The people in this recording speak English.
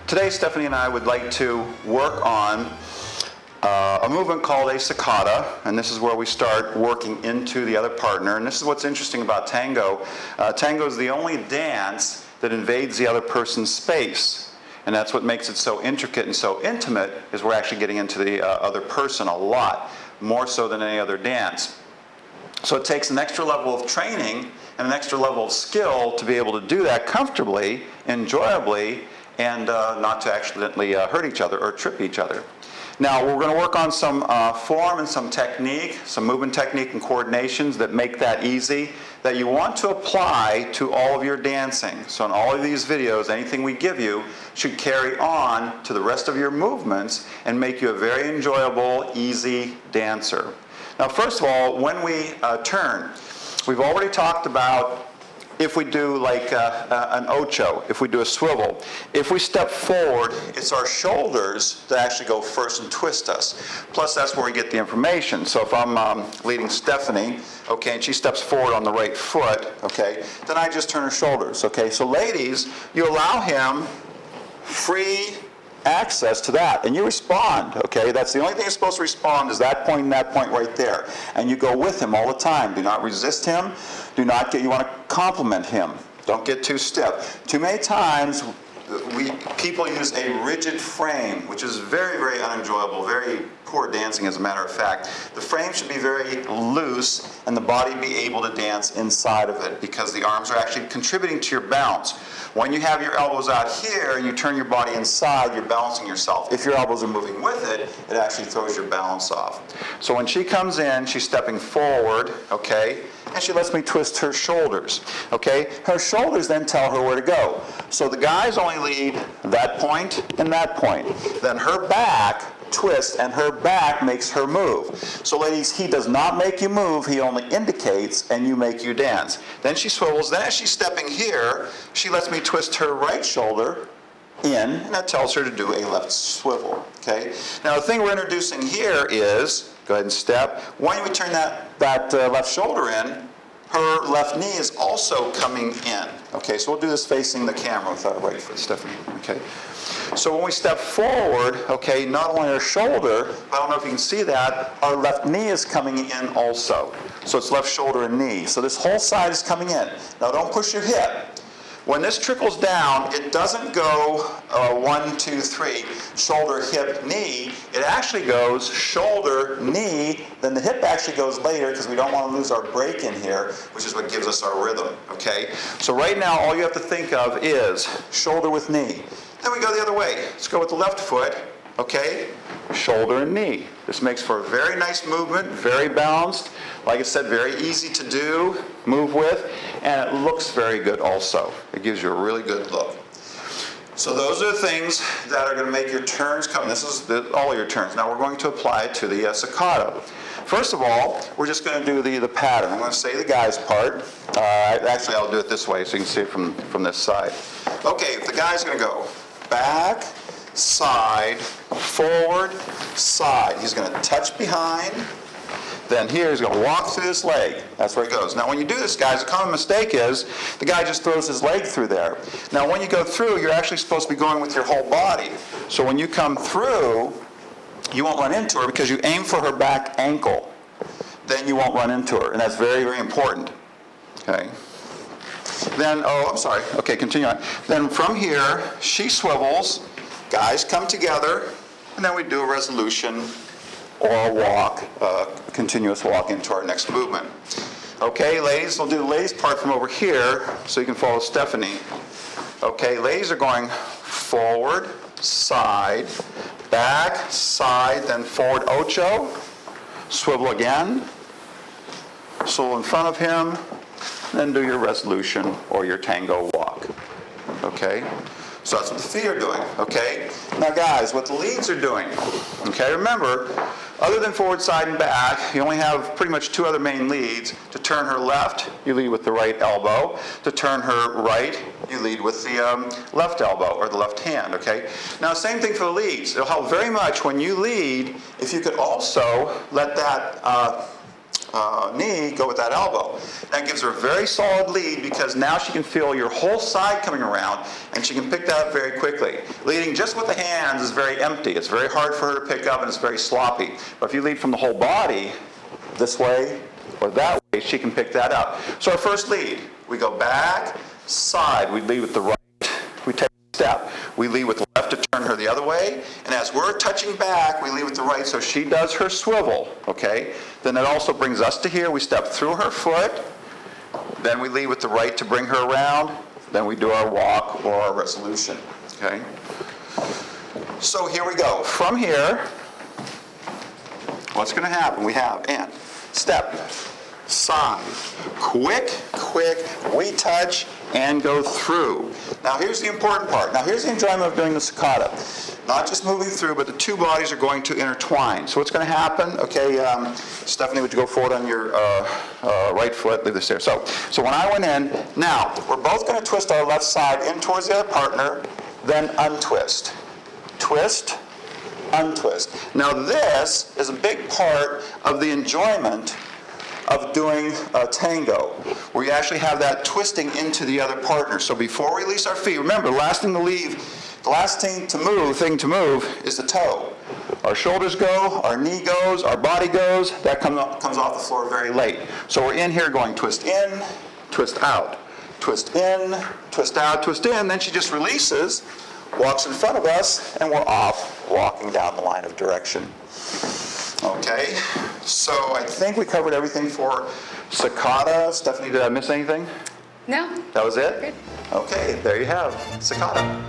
Today, Stephanie and I would like to work on a movement called a sacada, and this is where we start working into the other partner. And this is what's interesting about tango. Tango is the only dance that invades the other person's space. And that's what makes it so intricate and so intimate, is we're actually getting into the other person a lot, more so than any other dance. So it takes an extra level of training and an extra level of skill to be able to do that comfortably, enjoyably, and not to accidentally hurt each other or trip each other. Now, we're going to work on some form and some technique, some movement technique and coordinations that make that easy, that you want to apply to all of your dancing. So in all of these videos, anything we give you should carry on to the rest of your movements and make you a very enjoyable, easy dancer. Now, first of all, when we turn, we've already talked about if we do like an ocho, if we do a swivel. If we step forward, it's our shoulders that actually go first and twist us. Plus, that's where we get the information. So if I'm leading Stephanie, okay, and she steps forward on the right foot, okay, then I just turn her shoulders, okay? So ladies, you allow him free access to that, and you respond, okay? That's the only thing you're supposed to respond, is that point and that point right there. And you go with him all the time. Do not resist him. Do not get, you want to compliment him. Don't get too stiff. Too many times, people use a rigid frame, which is very, very unenjoyable, very poor dancing as a matter of fact. The frame should be very loose and the body be able to dance inside of it, because the arms are actually contributing to your balance. When you have your elbows out here and you turn your body inside, you're balancing yourself. If your elbows are moving with it, it actually throws your balance off. So when she comes in, she's stepping forward, okay, and she lets me twist her shoulders, okay? Her shoulders then tell her where to go. So the guys only lead that point and that point. Then her back twists, and her back makes her move. So ladies, he does not make you move, he only indicates, and you make you dance. Then she swivels. Then as she's stepping here, she lets me twist her right shoulder in, and that tells her to do a left swivel, okay? Now the thing we're introducing here is, go ahead and step. When we turn that left shoulder in, her left knee is also coming in. Okay, so we'll do this facing the camera with our right foot, Stephanie. Okay. So when we step forward, okay, not only our shoulder, I don't know if you can see that, our left knee is coming in also. So it's left shoulder and knee. So this whole side is coming in. Now don't push your hip. When this trickles down, it doesn't go 1, 2, 3, shoulder, hip, knee. It actually goes shoulder, knee, then the hip actually goes later, because we don't want to lose our break in here, which is what gives us our rhythm, okay? So right now, all you have to think of is shoulder with knee. Then we go the other way. Let's go with the left foot, okay? Shoulder and knee. This makes for a very nice movement, very balanced. Like I said, very easy to do, move with, and it looks very good also. It gives you a really good look. So those are the things that are going to make your turns come. This is all your turns. Now we're going to apply it to the sacada. First of all, we're just going to do the pattern. I'm going to say the guy's part. Actually, I'll do it this way so you can see it from this side. Okay, the guy's going to go back, side, forward, side. He's going to touch behind. Then here he's going to walk through this leg. That's where he goes. Now when you do this, guys, a common mistake is the guy just throws his leg through there. Now when you go through, you're actually supposed to be going with your whole body. So when you come through, you won't run into her, because you aim for her back ankle. Then you won't run into her, and that's very, very important. Okay. Then, oh, I'm sorry. Okay, continue on. Then from here, she swivels, guys come together, and then we do a resolution or a walk, continuous walk into our next movement. Okay, ladies, we'll do the ladies' part from over here so you can follow Stephanie. Okay, ladies are going forward, side, back, side, then forward ocho, swivel again, swivel in front of him, then do your resolution or your tango walk. Okay? So that's what the feet are doing, okay? Now guys, what the leads are doing, okay, remember, other than forward, side, and back, you only have pretty much two other main leads. To turn her left, you lead with the right elbow. To turn her right, you lead with the left elbow or the left hand, okay? Now, same thing for the leads. It'll help very much when you lead if you could also let that knee, go with that elbow. That gives her a very solid lead because now she can feel your whole side coming around and she can pick that up very quickly. Leading just with the hands is very empty. It's very hard for her to pick up and it's very sloppy. But if you lead from the whole body, this way or that way, she can pick that up. So our first lead, we go back, side, we lead with the right, we take a step. We lead with the left to turn her the other way, and as we're touching back, we lead with the right so she does her swivel, okay? Then that also brings us to here. We step through her foot, then we lead with the right to bring her around, then we do our walk or our resolution, okay? So here we go. From here, what's going to happen? We have and step, side, quick, we touch and go through. Now here's the important part. Now here's the enjoyment of doing the Sacada. Not just moving through, but the two bodies are going to intertwine. So what's going to happen? Okay, Stephanie, would you go forward on your right foot? Leave this there. So when I went in, now we're both going to twist our left side in towards the other partner, then untwist. Twist, untwist. Now this is a big part of the enjoyment of doing a tango, where you actually have that twisting into the other partner. So before we release our feet, remember, the last thing to move is the toe. Our shoulders go, our knee goes, our body goes, that comes off the floor very late. So we're in here going twist in, twist out, twist in, twist out, twist in, then she just releases, walks in front of us, and we're off, walking down the line of direction. Okay, so I think we covered everything for Sacada. Stephanie, did I miss anything? No. That was it? Good. Okay, there you have Sacada.